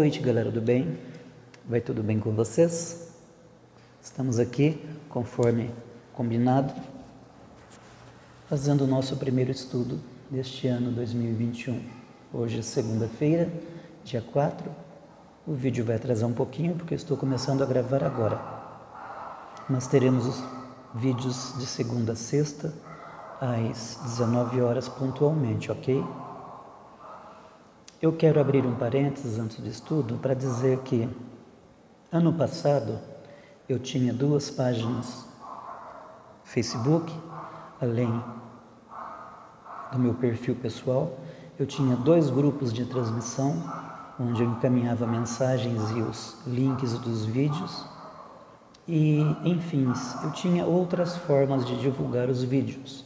noite, galera do bem. Vai tudo bem com vocês? Estamos aqui, conforme combinado, fazendo o nosso primeiro estudo deste ano 2021. Hoje é segunda-feira, dia 4. O vídeo vai atrasar um pouquinho porque eu estou começando a gravar agora. Mas teremos os vídeos de segunda a sexta, às 19 horas pontualmente, ok? Eu quero abrir um parênteses antes do estudo para dizer que ano passado eu tinha 2 páginas Facebook, além do meu perfil pessoal. Eu tinha 2 grupos de transmissão, onde eu encaminhava mensagens e os links dos vídeos. E, enfim, eu tinha outras formas de divulgar os vídeos.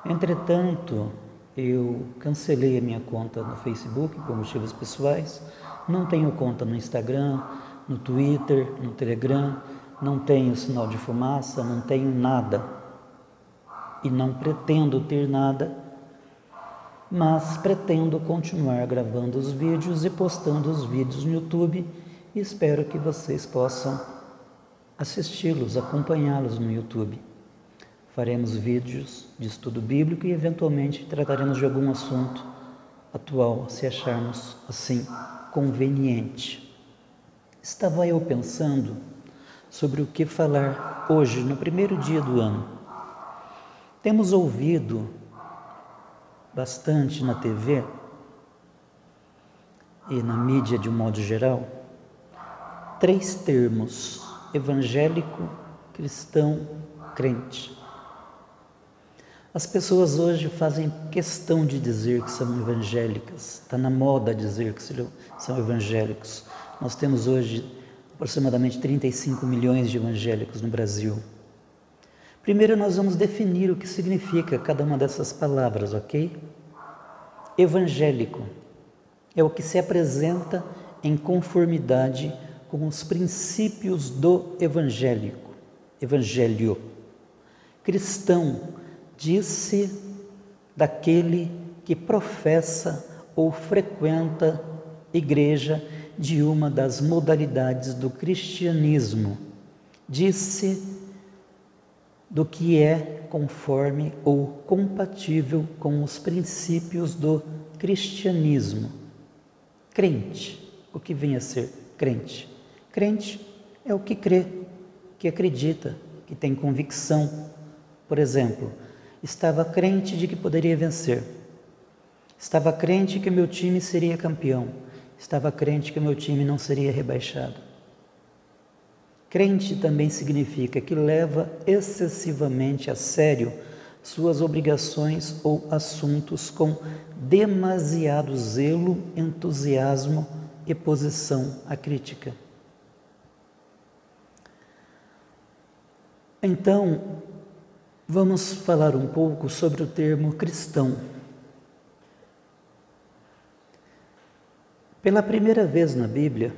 Entretanto, eu cancelei a minha conta no Facebook por motivos pessoais, não tenho conta no Instagram, no Twitter, no Telegram, não tenho sinal de fumaça, não tenho nada e não pretendo ter nada, mas pretendo continuar gravando os vídeos e postando os vídeos no YouTube e espero que vocês possam assisti-los, acompanhá-los no YouTube. Faremos vídeos de estudo bíblico e, eventualmente, trataremos de algum assunto atual, se acharmos assim conveniente. Estava eu pensando sobre o que falar hoje, no primeiro dia do ano. Temos ouvido bastante na TV e na mídia de um modo geral 3 termos: evangélico, cristão, crente. As pessoas hoje fazem questão de dizer que são evangélicas, está na moda dizer que são evangélicos. Nós temos hoje aproximadamente 35 milhões de evangélicos no Brasil. Primeiro nós vamos definir o que significa cada uma dessas palavras, ok? Evangélico é o que se apresenta em conformidade com os princípios do evangelho. Cristão diz-se daquele que professa ou frequenta igreja de uma das modalidades do cristianismo. Diz-se do que é conforme ou compatível com os princípios do cristianismo. Crente, o que vem a ser crente? Crente é o que crê, que acredita, que tem convicção. Por exemplo, estava crente de que poderia vencer. Estava crente que meu time seria campeão. Estava crente que meu time não seria rebaixado. Crente também significa que leva excessivamente a sério suas obrigações ou assuntos com demasiado zelo, entusiasmo e posição à crítica. Então, vamos falar um pouco sobre o termo cristão. Pela primeira vez na Bíblia,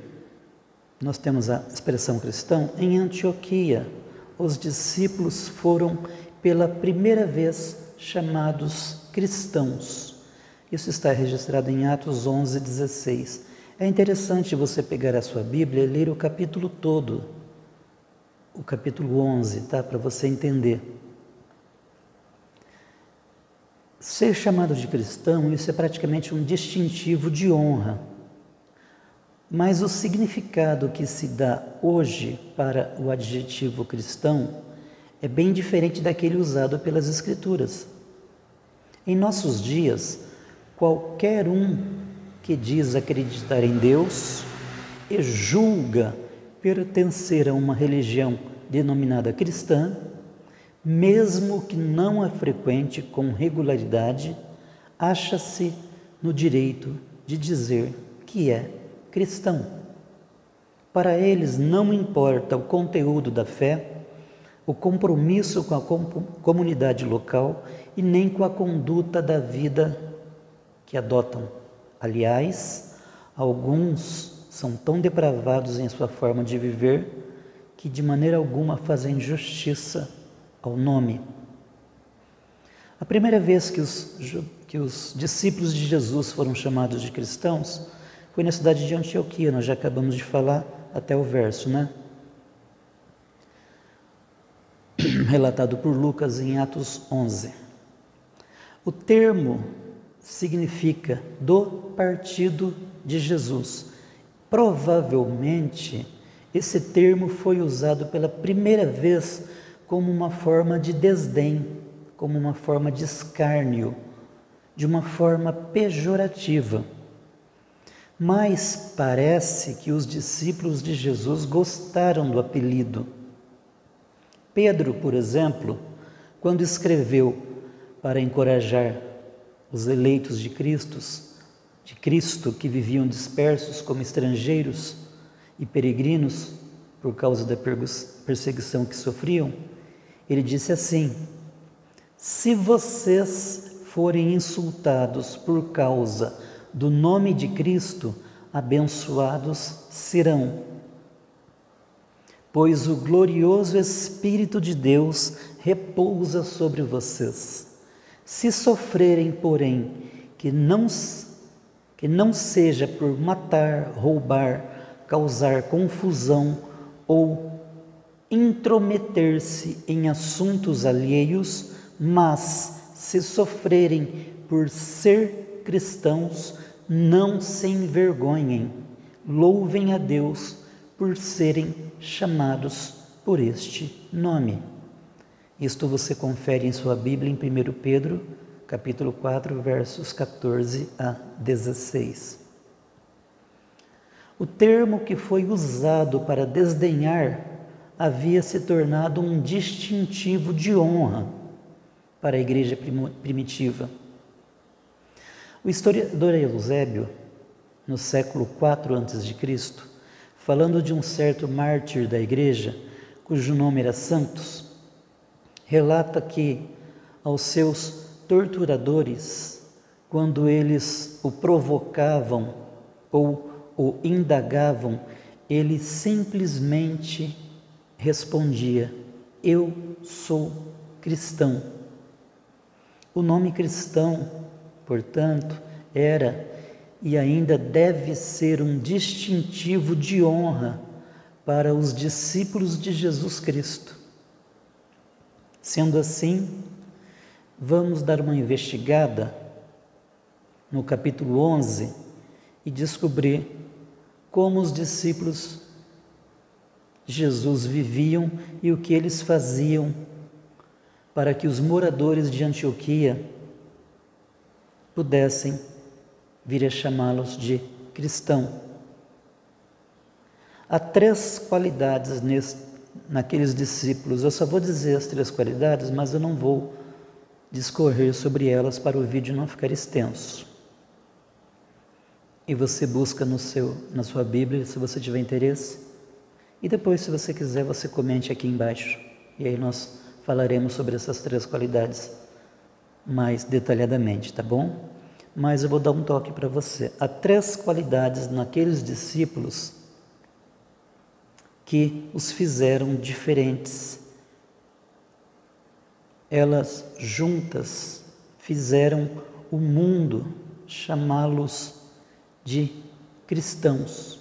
nós temos a expressão cristão. Em Antioquia, os discípulos foram pela primeira vez chamados cristãos. Isso está registrado em Atos 11:16. É interessante você pegar a sua Bíblia e ler o capítulo todo, o capítulo 11, tá? Para você entender. Ser chamado de cristão, isso é praticamente um distintivo de honra. Mas o significado que se dá hoje para o adjetivo cristão é bem diferente daquele usado pelas Escrituras. Em nossos dias, qualquer um que diz acreditar em Deus e julga pertencer a uma religião denominada cristã, mesmo que não a frequente com regularidade, acha-se no direito de dizer que é cristão. Para eles não importa o conteúdo da fé, o compromisso com a comunidade local e nem com a conduta da vida que adotam. Aliás, alguns são tão depravados em sua forma de viver que de maneira alguma fazem justiça ao nome. A primeira vez que os discípulos de Jesus foram chamados de cristãos Foi na cidade de Antioquia, nós já acabamos de falar até o verso, né? Relatado por Lucas em Atos 11. O termo significa do partido de Jesus. Provavelmente, esse termo foi usado pela primeira vez como uma forma de desdém, como uma forma de escárnio, de uma forma pejorativa. Mas parece que os discípulos de Jesus gostaram do apelido. Pedro, por exemplo, quando escreveu para encorajar os eleitos de Cristo que viviam dispersos como estrangeiros e peregrinos por causa da perseguição que sofriam, ele disse assim: se vocês forem insultados por causa do nome de Cristo, abençoados serão, pois o glorioso Espírito de Deus repousa sobre vocês. Se sofrerem, porém, que não seja por matar, roubar, causar confusão ou intrometer-se em assuntos alheios, mas se sofrerem por ser cristãos, não se envergonhem, louvem a Deus por serem chamados por este nome. Isto você confere em sua Bíblia em 1 Pedro, capítulo 4, versos 14 a 16. O termo que foi usado para desdenhar havia se tornado um distintivo de honra para a igreja primitiva. O historiador Eusébio, no século IV a.C., falando de um certo mártir da igreja, cujo nome era Santos, relata que aos seus torturadores, quando eles o provocavam ou o indagavam, ele simplesmente respondia: eu sou cristão. O nome cristão, portanto, era e ainda deve ser um distintivo de honra para os discípulos de Jesus Cristo. Sendo assim, vamos dar uma investigada no capítulo 11 e descobrir como os discípulos de Jesus viviam e o que eles faziam para que os moradores de Antioquia pudessem vir a chamá-los de cristão. Há 3 qualidades naqueles discípulos. Eu só vou dizer as 3 qualidades, mas eu não vou discorrer sobre elas para o vídeo não ficar extenso. E você busca na sua Bíblia, se você tiver interesse. E depois, se você quiser, você comente aqui embaixo. E aí nós falaremos sobre essas 3 qualidades mais detalhadamente, tá bom? Mas eu vou dar um toque para você. Há 3 qualidades naqueles discípulos que os fizeram diferentes. Elas juntas fizeram o mundo chamá-los de cristãos.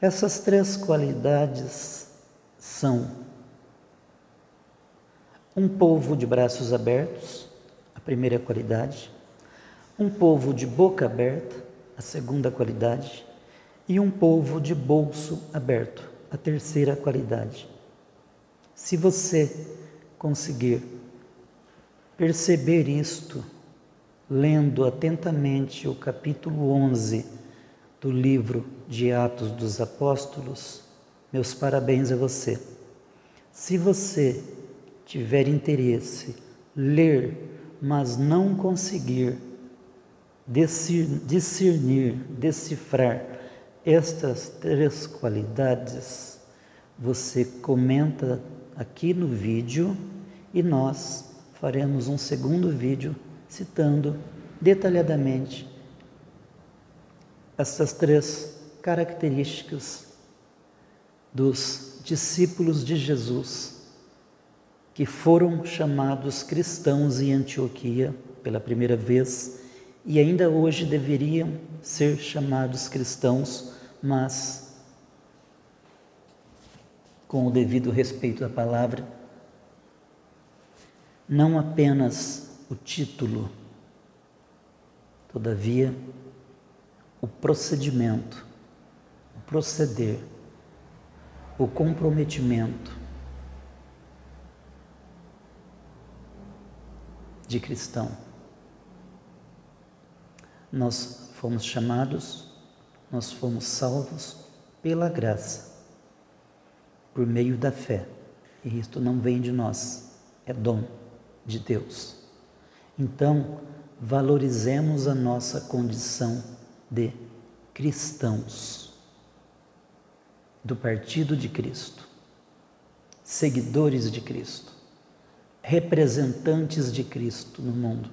Essas 3 qualidades são um povo de braços abertos, a primeira qualidade, um povo de boca aberta, a segunda qualidade, e um povo de bolso aberto, a terceira qualidade. Se você conseguir perceber isto, lendo atentamente o capítulo 11 do livro de Atos dos Apóstolos, meus parabéns a você. Se você tiver interesse, ler, mas não conseguir discernir, decifrar estas 3 qualidades, você comenta aqui no vídeo e nós faremos um segundo vídeo citando detalhadamente essas 3 características dos discípulos de Jesus que foram chamados cristãos em Antioquia pela primeira vez e ainda hoje deveriam ser chamados cristãos, mas com o devido respeito à palavra, não apenas o título, todavia, o procedimento, o proceder, o comprometimento de cristão. Nós fomos chamados, nós fomos salvos pela graça, por meio da fé. E isto não vem de nós, é dom de Deus. Então, valorizemos a nossa condição de cristãos, do partido de Cristo, seguidores de Cristo, representantes de Cristo no mundo.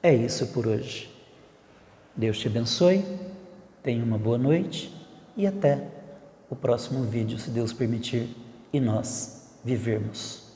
É isso por hoje. Deus te abençoe, tenha uma boa noite e até o próximo vídeo, se Deus permitir e nós vivermos.